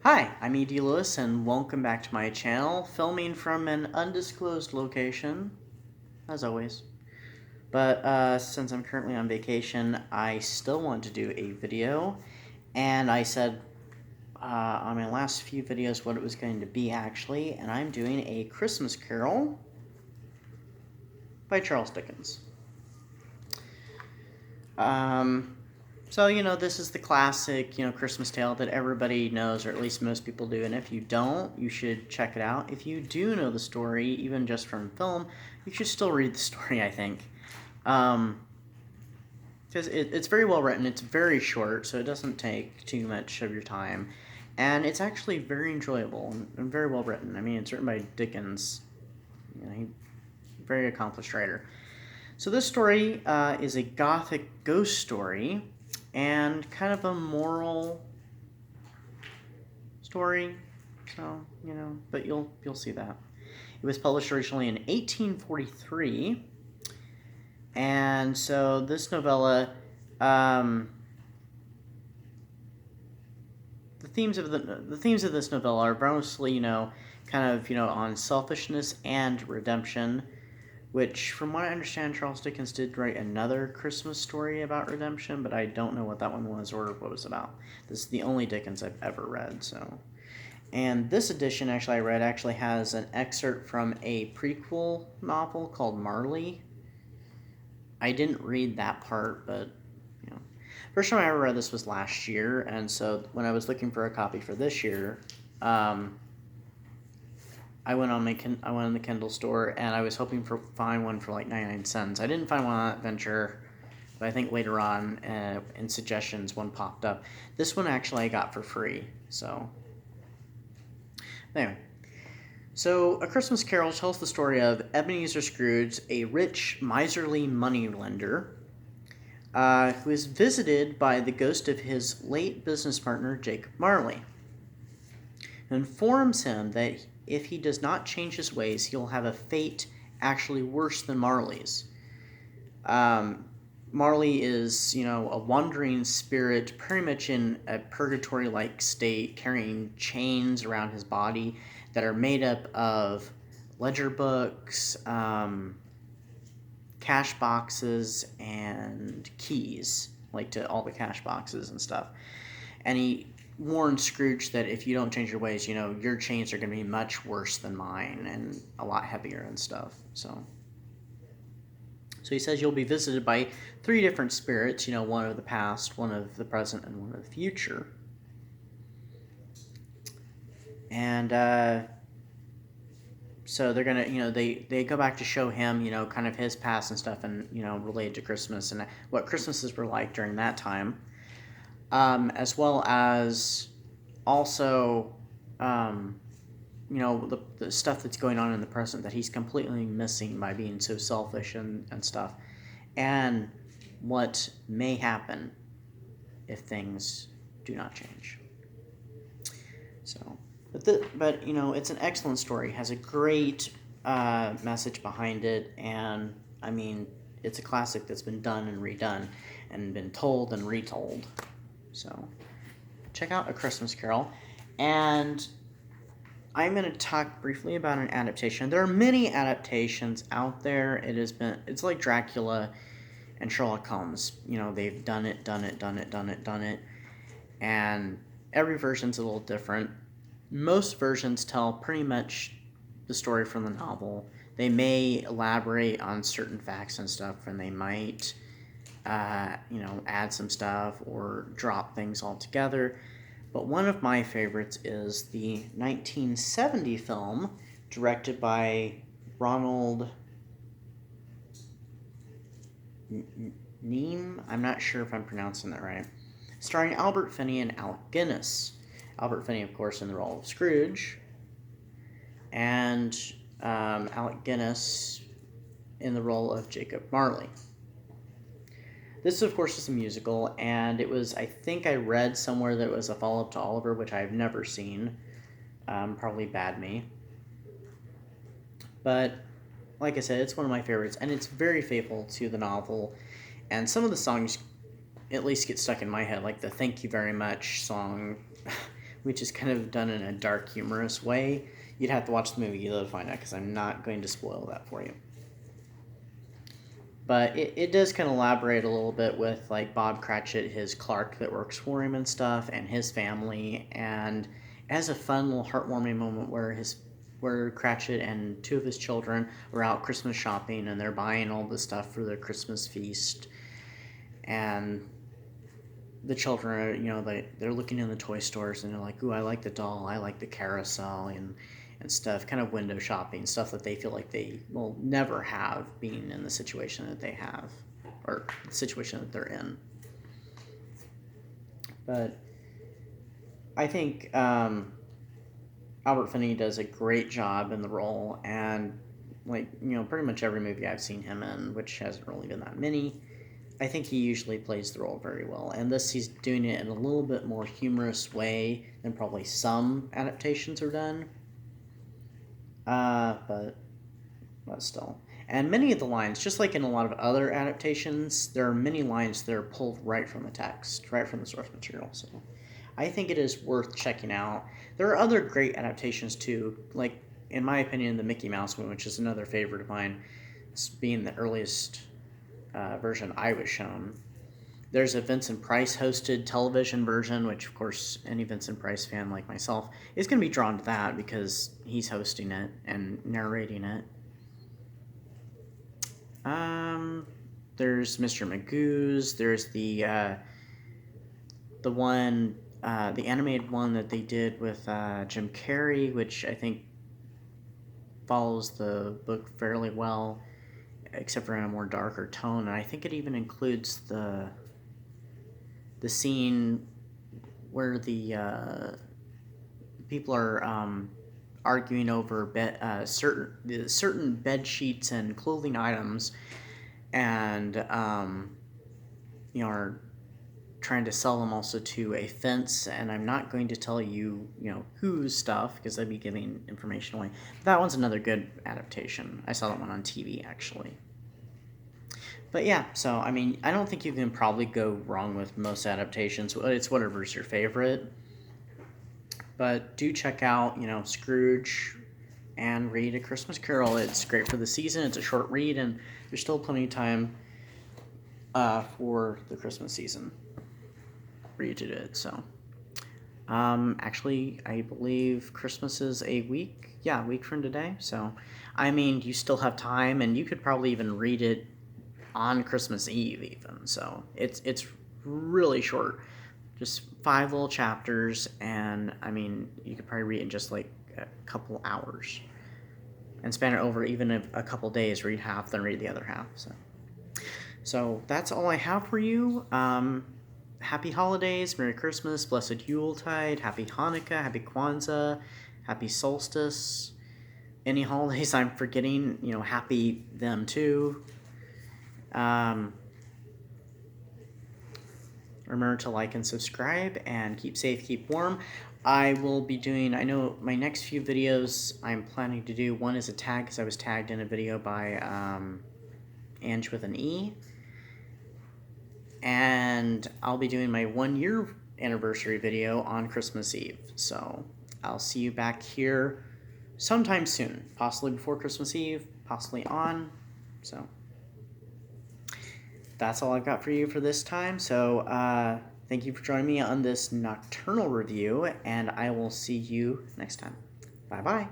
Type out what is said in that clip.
Hi, I'm E.D. Lewis, and welcome back to my channel, filming from an undisclosed location, as always. But since I'm currently on vacation, I still want to do a video, and I said on my last few videos what it was going to be actually, and I'm doing A Christmas Carol by Charles Dickens. So, this is the classic, Christmas tale that everybody knows, or at least most people do. And if you don't, you should check it out. If you do know the story, even just from film, you should still read the story, I think. Because it's very well written. It's very short, so it doesn't take too much of your time. And it's actually very enjoyable and very well written. I mean, it's written by Dickens. He's a very accomplished writer. So this story is a gothic ghost story and kind of a moral story. So, but you'll see that. It was published originally in 1843. And so this novella, the themes of this novella are mostly, on selfishness and redemption, which, from what I understand, Charles Dickens did write another Christmas story about redemption, but I don't know what that one was or what it was about. This is the only Dickens I've ever read, so. And this edition, I read, has an excerpt from a prequel novel called Marley. I didn't read that part, but, First time I ever read this was last year, and so when I was looking for a copy for this year, I went on the Kindle store, and I was hoping to find one for like 99 cents. I didn't find one on that venture, but I think later on in suggestions one popped up. This one actually I got for free. So anyway, so A Christmas Carol tells the story of Ebenezer Scrooge, a rich, miserly moneylender, who is visited by the ghost of his late business partner, Jacob Marley, who informs him that if he does not change his ways, he'll have a fate actually worse than Marley's. Marley is, a wandering spirit, pretty much in a purgatory-like state, carrying chains around his body that are made up of ledger books, cash boxes, and keys, like to all the cash boxes and stuff. And he warned Scrooge that if you don't change your ways, your chains are going to be much worse than mine and a lot heavier and stuff. So he says you'll be visited by 3 different spirits, one of the past, one of the present, and one of the future. And so they're going to, they go back to show him, kind of his past and stuff, and, related to Christmas and what Christmases were like during that time. As well as also, the stuff that's going on in the present that he's completely missing by being so selfish and stuff, and what may happen if things do not change. So, but it's an excellent story. It has a great message behind it, and I mean, it's a classic that's been done and redone and been told and retold. So, check out A Christmas Carol. And I'm going to talk briefly about an adaptation. There are many adaptations out there. It's like Dracula and Sherlock Holmes. They've done it. And every version's a little different. Most versions tell pretty much the story from the novel. They may elaborate on certain facts and stuff, and they might add some stuff or drop things altogether. But one of my favorites is the 1970 film directed by Ronald Neame. I'm not sure if I'm pronouncing that right. Starring Albert Finney and Alec Guinness. Albert Finney, of course, in the role of Scrooge, and Alec Guinness in the role of Jacob Marley. This, of course, is a musical, and it was, I think I read somewhere that it was a follow-up to Oliver, which I've never seen. Probably bad me. But, like I said, it's one of my favorites, and it's very faithful to the novel. And some of the songs at least get stuck in my head, like the Thank You Very Much song which is kind of done in a dark, humorous way. You'd have to watch the movie to find out, because I'm not going to spoil that for you. But it does kind of elaborate a little bit with, like, Bob Cratchit, his clerk that works for him and stuff, and his family, and it has a fun little heartwarming moment where Cratchit and two of his children are out Christmas shopping, and they're buying all the stuff for their Christmas feast, and the children are, they're looking in the toy stores, and they're like, ooh, I like the doll, I like the carousel, and stuff, kind of window shopping, stuff that they feel like they will never have being in the situation that they have, or the situation that they're in. But I think Albert Finney does a great job in the role, and pretty much every movie I've seen him in, which hasn't really been that many, I think he usually plays the role very well. And this, he's doing it in a little bit more humorous way than probably some adaptations are done. But still. And many of the lines, just like in a lot of other adaptations, there are many lines that are pulled right from the text, right from the source material. So I think it is worth checking out. There are other great adaptations too, like, in my opinion, the Mickey Mouse one, which is another favorite of mine, being the earliest version I was shown. There's a Vincent Price hosted television version, which, of course, any Vincent Price fan like myself is going to be drawn to that because he's hosting it and narrating it. There's Mr. Magoo's. There's the animated one that they did with Jim Carrey, which I think follows the book fairly well, except for in a more darker tone. And I think it even includes the scene where the people are arguing over certain bed sheets and clothing items, and are trying to sell them also to a fence. And I'm not going to tell you, whose stuff, because I'd be giving information away. But that one's another good adaptation. I saw that one on TV, actually. But yeah, so, I mean, I don't think you can probably go wrong with most adaptations. It's whatever's your favorite. But do check out, Scrooge and read A Christmas Carol. It's great for the season. It's a short read, and there's still plenty of time for the Christmas season for you to do it. So, actually, I believe Christmas is a week from today. So, I mean, you still have time, and you could probably even read it on Christmas Eve even. So it's really short, just 5 little chapters, and I mean, you could probably read it in just like a couple hours and span it over even a couple days. Read half, then read the other half. So that's all I have for you. Happy holidays, Merry Christmas, Blessed Yuletide, Happy Hanukkah, Happy Kwanzaa, Happy Solstice. Any holidays I'm forgetting, happy them too. Remember to like and subscribe, and keep safe, keep warm. I know my next few videos I'm planning to do, one is a tag, because I was tagged in a video by Ange with an E. And I'll be doing my 1-year anniversary video on Christmas Eve. So I'll see you back here sometime soon, possibly before Christmas Eve, possibly on. So that's all I've got for you for this time. So thank you for joining me on this nocturnal review, and I will see you next time. Bye-bye.